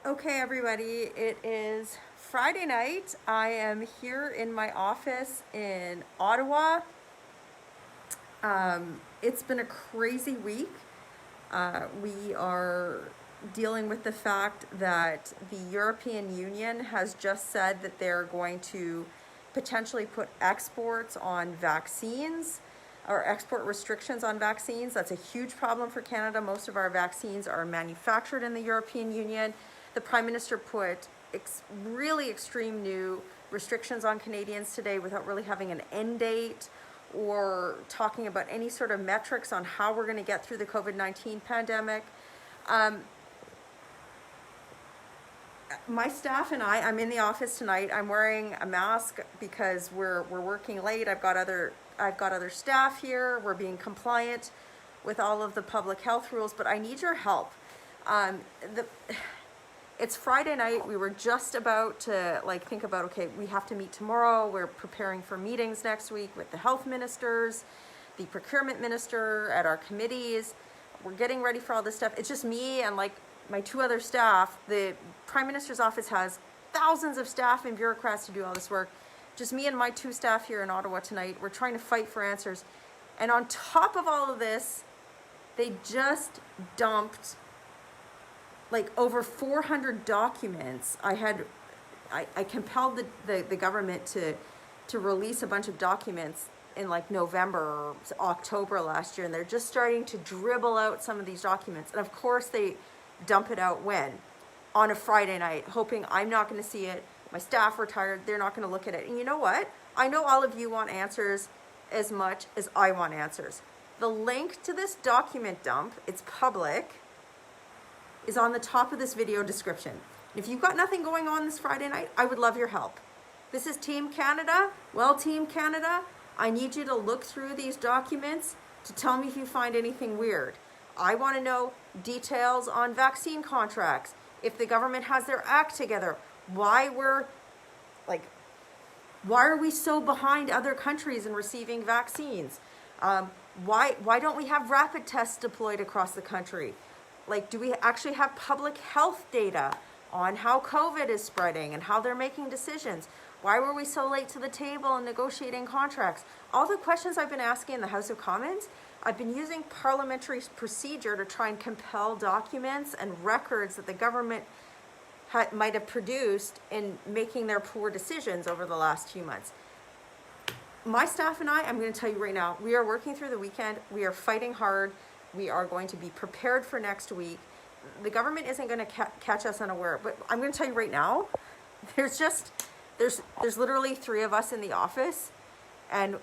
Okay, everybody, it is Friday night. I am here in my office in Ottawa. It's been a crazy week. We are dealing with the fact that the European Union has just said that they're going to potentially put exports on vaccines or export restrictions on vaccines. That's a huge problem for Canada. Most of our vaccines are manufactured in the European Union. The Prime Minister put really extreme new restrictions on Canadians today without really having an end date or talking about any sort of metrics on how we're going to get through the COVID-19 pandemic. My staff and I'm in the office tonight. I'm wearing a mask because we're working late. I've got other staff here. We're being compliant with all of the public health rules, but I need your help. It's Friday night. We were just about to think about, okay, we have to meet tomorrow. We're preparing for meetings next week with the health ministers, the procurement minister at our committees. We're getting ready for all this stuff. It's just me and my two other staff. The Prime Minister's office has thousands of staff and bureaucrats to do all this work. Just me and my two staff here in Ottawa tonight. We're trying to fight for answers. And on top of all of this, they just dumped over 400 documents. I compelled the government to release a bunch of documents in November or October last year, and they're just starting to dribble out some of these documents. And of course they dump it out when? On a Friday night, hoping I'm not going to see it. My staff are tired, they're not going to look at it. And you know what? I know all of you want answers as much as I want answers. The link to this document dump, it's public, is on the top of this video description. If you've got nothing going on this Friday night, I would love your help. This is Team Canada. Well, Team Canada, I need you to look through these documents to tell me if you find anything weird. I want to know details on vaccine contracts. If the government has their act together, why are we so behind other countries in receiving vaccines? Why don't we have rapid tests deployed across the country? Do we actually have public health data on how COVID is spreading and how they're making decisions? Why were we so late to the table in negotiating contracts? All the questions I've been asking in the House of Commons, I've been using parliamentary procedure to try and compel documents and records that the government might have produced in making their poor decisions over the last few months. My staff and I'm going to tell you right now, we are working through the weekend. We are fighting hard. We are going to be prepared for next week. The government isn't going to catch us unaware, but I'm going to tell you right now, there's literally 3 of us in the office, and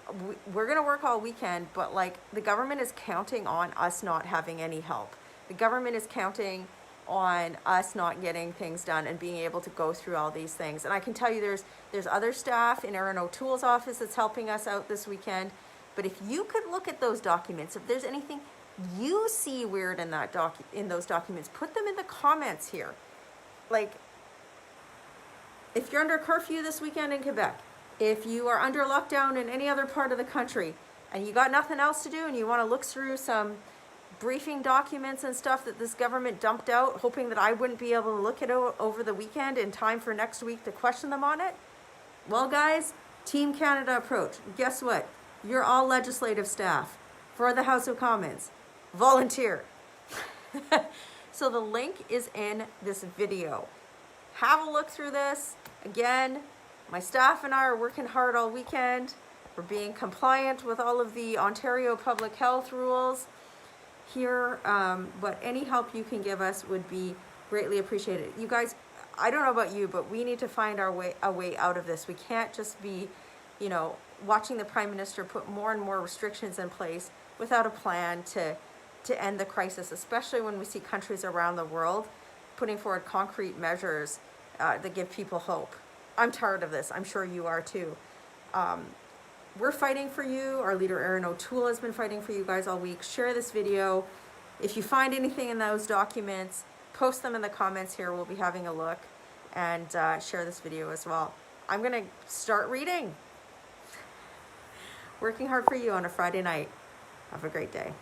we're going to work all weekend, but the government is counting on us not having any help. The government is counting on us not getting things done and being able to go through all these things. And I can tell you there's other staff in Erin O'Toole's office that's helping us out this weekend. But if you could look at those documents, if there's anything you see weird in those documents, put them in the comments here. If you're under curfew this weekend in Quebec, if you are under lockdown in any other part of the country, and you got nothing else to do and you want to look through some briefing documents and stuff that this government dumped out, hoping that I wouldn't be able to look at it over the weekend in time for next week to question them on it, well, guys, Team Canada approach. Guess what? You're all legislative staff for the House of Commons. Volunteer. So the link is in this video. Have a look through this. Again, my staff and I are working hard all weekend. We're being compliant with all of the Ontario public health rules here, but any help you can give us would be greatly appreciated. You guys, I don't know about you, but we need to find a way out of this. We can't just be, watching the Prime Minister put more and more restrictions in place without a plan to end the crisis, especially when we see countries around the world putting forward concrete measures that give people hope. I'm tired of this. I'm sure you are too. We're fighting for you. Our leader, Erin O'Toole, has been fighting for you guys all week. Share this video. If you find anything in those documents, post them in the comments here. We'll be having a look, and share this video as well. I'm going to start reading. Working hard for you on a Friday night. Have a great day.